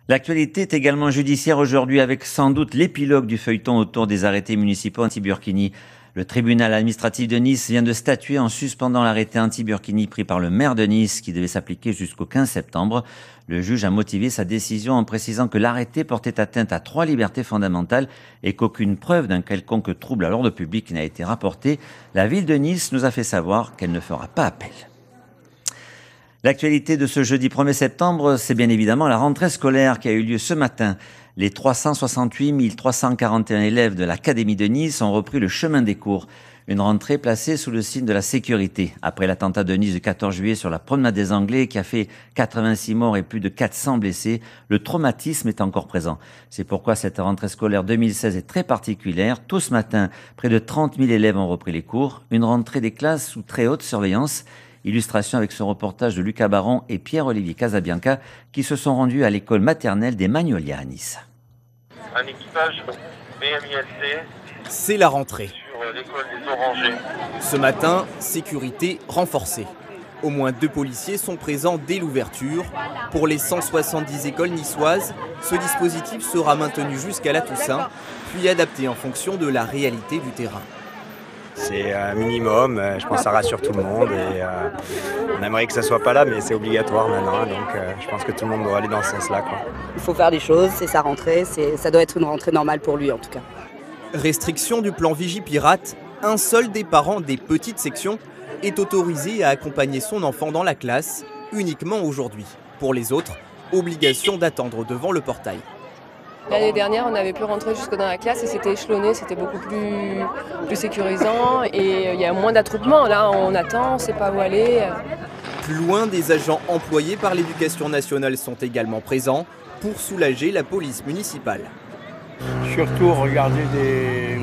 L'actualité est également judiciaire aujourd'hui avec sans doute l'épilogue du feuilleton autour des arrêtés municipaux anti-Burkini. Le tribunal administratif de Nice vient de statuer en suspendant l'arrêté anti-Burkini pris par le maire de Nice qui devait s'appliquer jusqu'au 15 septembre. Le juge a motivé sa décision en précisant que l'arrêté portait atteinte à 3 libertés fondamentales et qu'aucune preuve d'un quelconque trouble à l'ordre public n'a été rapportée. La ville de Nice nous a fait savoir qu'elle ne fera pas appel. L'actualité de ce jeudi 1er septembre, c'est bien évidemment la rentrée scolaire qui a eu lieu ce matin. Les 368 341 élèves de l'Académie de Nice ont repris le chemin des cours. Une rentrée placée sous le signe de la sécurité. Après l'attentat de Nice du 14 juillet sur la promenade des Anglais qui a fait 86 morts et plus de 400 blessés, le traumatisme est encore présent. C'est pourquoi cette rentrée scolaire 2016 est très particulière. Tôt ce matin, près de 30 000 élèves ont repris les cours. Une rentrée des classes sous très haute surveillance. Illustration avec ce reportage de Lucas Baron et Pierre-Olivier Casabianca qui se sont rendus à l'école maternelle des Magnolias à Nice. Un équipage BMILC. C'est la rentrée. Sur l'école des Orangers. Ce matin, sécurité renforcée. Au moins 2 policiers sont présents dès l'ouverture. Pour les 170 écoles niçoises, ce dispositif sera maintenu jusqu'à la Toussaint, puis adapté en fonction de la réalité du terrain. C'est un minimum, je pense que ça rassure tout le monde et on aimerait que ça soit pas là mais c'est obligatoire maintenant donc je pense que tout le monde doit aller dans ce sens-là. Il faut faire des choses, c'est sa rentrée, ça doit être une rentrée normale pour lui en tout cas. Restriction du plan Vigipirate, un seul des parents des petites sections est autorisé à accompagner son enfant dans la classe uniquement aujourd'hui. Pour les autres, obligation d'attendre devant le portail. L'année dernière, on avait pu rentrer jusque dans la classe et c'était échelonné, c'était beaucoup plus sécurisant et il y a moins d'attroupement. Là, on attend, on ne sait pas où aller. Plus loin, des agents employés par l'éducation nationale sont également présents pour soulager la police municipale. Surtout regarder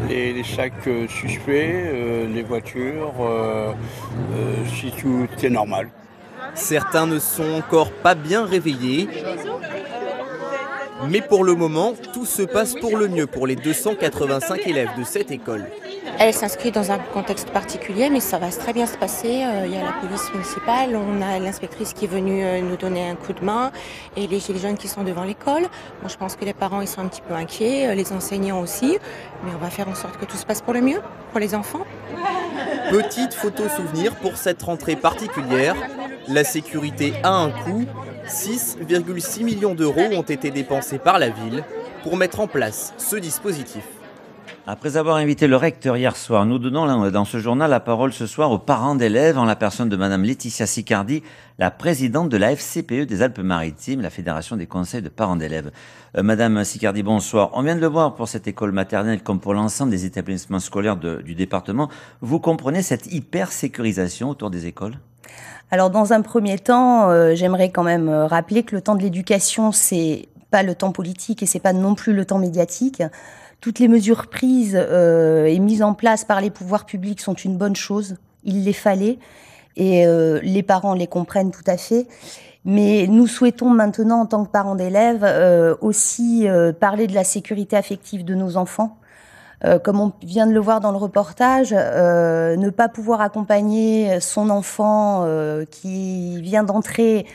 les sacs suspects, les voitures, si tout est normal. Certains ne sont encore pas bien réveillés. Mais pour le moment, tout se passe pour le mieux pour les 285 élèves de cette école. Elle s'inscrit dans un contexte particulier, mais ça va très bien se passer. Il y a la police municipale, on a l'inspectrice qui est venue nous donner un coup de main et les gilets jaunes qui sont devant l'école. Bon, je pense que les parents ils sont un petit peu inquiets, les enseignants aussi, mais on va faire en sorte que tout se passe pour le mieux, pour les enfants. Petite photo souvenir pour cette rentrée particulière. La sécurité a un coût. 6,6 millions d'euros ont été dépensés par la ville pour mettre en place ce dispositif. Après avoir invité le recteur hier soir, nous donnons dans ce journal la parole ce soir aux parents d'élèves en la personne de Madame Laetitia Sicardi, la présidente de la FCPE des Alpes-Maritimes, la Fédération des conseils de parents d'élèves. Madame Sicardi, bonsoir. On vient de le voir pour cette école maternelle comme pour l'ensemble des établissements scolaires du département. Vous comprenez cette hyper-sécurisation autour des écoles ? Alors dans un premier temps, j'aimerais quand même rappeler que le temps de l'éducation, c'est pas le temps politique et c'est pas non plus le temps médiatique. Toutes les mesures prises et mises en place par les pouvoirs publics sont une bonne chose. Il les fallait et les parents les comprennent tout à fait. Mais nous souhaitons maintenant, en tant que parents d'élèves, aussi parler de la sécurité affective de nos enfants. Comme on vient de le voir dans le reportage, ne pas pouvoir accompagner son enfant qui vient d'entrer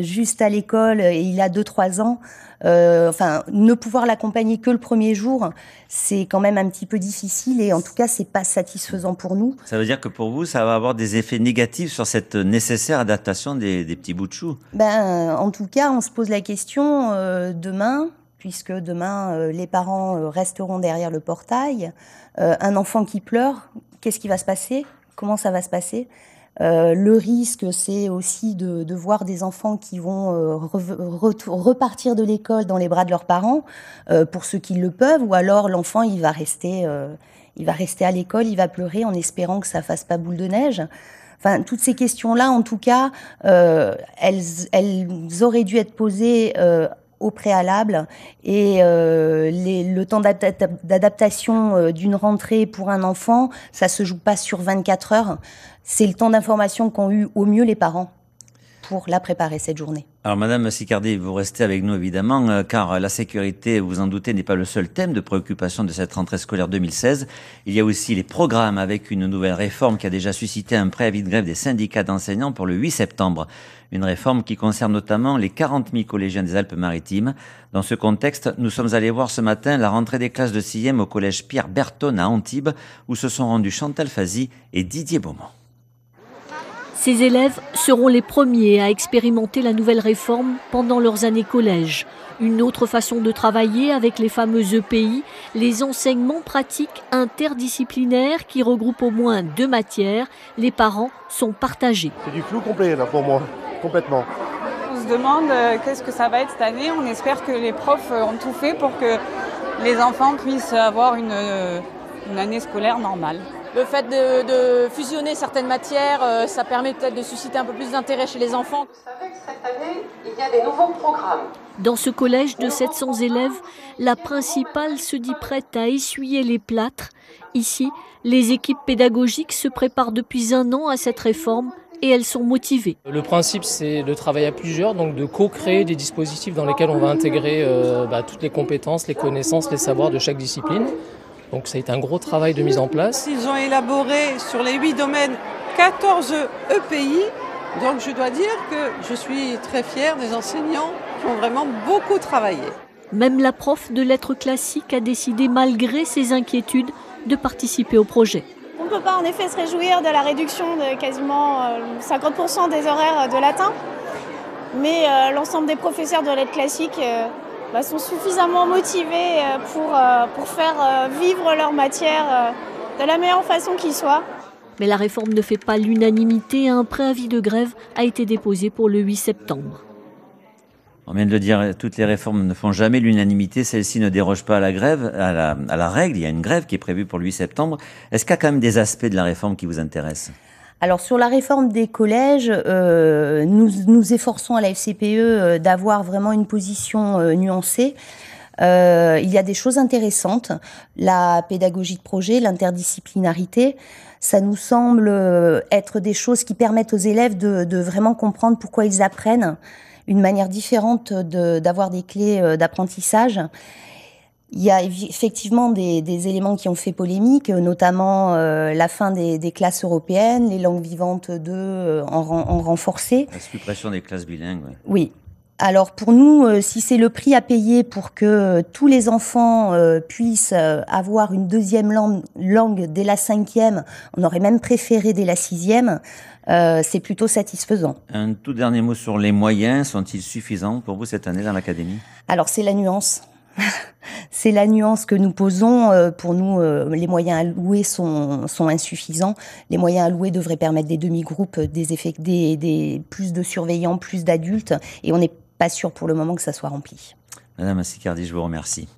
juste à l'école et il a 2-3 ans, ne pouvoir l'accompagner que le premier jour, c'est quand même un petit peu difficile et en tout cas, c'est pas satisfaisant pour nous. Ça veut dire que pour vous, ça va avoir des effets négatifs sur cette nécessaire adaptation des petits bouts de chou ? En tout cas, on se pose la question demain, puisque demain, les parents resteront derrière le portail. Un enfant qui pleure, qu'est-ce qui va se passer ? Comment ça va se passer ? Le risque, c'est aussi de voir des enfants qui vont repartir de l'école dans les bras de leurs parents, pour ceux qui le peuvent, ou alors l'enfant, il va rester à l'école, il va pleurer en espérant que ça fasse pas boule de neige. Enfin, toutes ces questions-là, en tout cas, elles auraient dû être posées au préalable et le temps d'adaptation d'une rentrée pour un enfant, ça se joue pas sur 24 heures. C'est le temps d'information qu'ont eu au mieux les parents pour la préparer, cette journée. Alors Madame Sicardi, vous restez avec nous évidemment, car la sécurité, vous en doutez, n'est pas le seul thème de préoccupation de cette rentrée scolaire 2016. Il y a aussi les programmes avec une nouvelle réforme qui a déjà suscité un préavis de grève des syndicats d'enseignants pour le 8 septembre. Une réforme qui concerne notamment les 40 000 collégiens des Alpes-Maritimes. Dans ce contexte, nous sommes allés voir ce matin la rentrée des classes de 6e au collège Pierre Berton à Antibes, où se sont rendus Chantal Fazy et Didier Beaumont. Ces élèves seront les premiers à expérimenter la nouvelle réforme pendant leurs années collège. Une autre façon de travailler avec les fameux EPI, les enseignements pratiques interdisciplinaires qui regroupent au moins 2 matières. Les parents sont partagés. C'est du flou complet là pour moi, complètement. On se demande qu'est-ce que ça va être cette année. On espère que les profs ont tout fait pour que les enfants puissent avoir une année scolaire normale. Le fait de fusionner certaines matières, ça permet peut-être de susciter un peu plus d'intérêt chez les enfants. Vous savez que cette année, il y a des nouveaux programmes. Dans ce collège de 700 élèves, la principale se dit prête à essuyer les plâtres. Ici, les équipes pédagogiques se préparent depuis 1 an à cette réforme et elles sont motivées. Le principe, c'est de travailler à plusieurs, donc de co-créer des dispositifs dans lesquels on va intégrer toutes les compétences, les connaissances, les savoirs de chaque discipline. Donc ça a été un gros travail de mise en place. Ils ont élaboré sur les 8 domaines 14 EPI. Donc je dois dire que je suis très fière des enseignants qui ont vraiment beaucoup travaillé. Même la prof de lettres classiques a décidé, malgré ses inquiétudes, de participer au projet. On ne peut pas en effet se réjouir de la réduction de quasiment 50% des horaires de latin. Mais l'ensemble des professeurs de lettres classiques sont suffisamment motivés pour faire vivre leur matière de la meilleure façon qui soit. Mais la réforme ne fait pas l'unanimité. Un préavis de grève a été déposé pour le 8 septembre. On vient de le dire, toutes les réformes ne font jamais l'unanimité. Celle-ci ne déroge pas à la grève, à la règle. Il y a une grève qui est prévue pour le 8 septembre. Est-ce qu'il y a quand même des aspects de la réforme qui vous intéressent ? Alors sur la réforme des collèges, nous efforçons à la FCPE d'avoir vraiment une position nuancée. Il y a des choses intéressantes, la pédagogie de projet, l'interdisciplinarité, ça nous semble être des choses qui permettent aux élèves de vraiment comprendre pourquoi ils apprennent, une manière différente d'avoir des clés d'apprentissage. Il y a effectivement des éléments qui ont fait polémique, notamment la fin des classes européennes, les langues vivantes 2 en renforcé. La suppression des classes bilingues. Ouais. Oui. Alors pour nous, si c'est le prix à payer pour que tous les enfants puissent avoir une deuxième langue dès la 5e, on aurait même préféré dès la 6e, c'est plutôt satisfaisant. Un tout dernier mot sur les moyens, sont-ils suffisants pour vous cette année dans l'académie ? Alors c'est la nuance. C'est la nuance que nous posons. Pour nous, les moyens alloués sont insuffisants. Les moyens alloués devraient permettre des demi-groupes, des plus de surveillants, plus d'adultes. Et on n'est pas sûr pour le moment que ça soit rempli. Madame Sicardi, je vous remercie.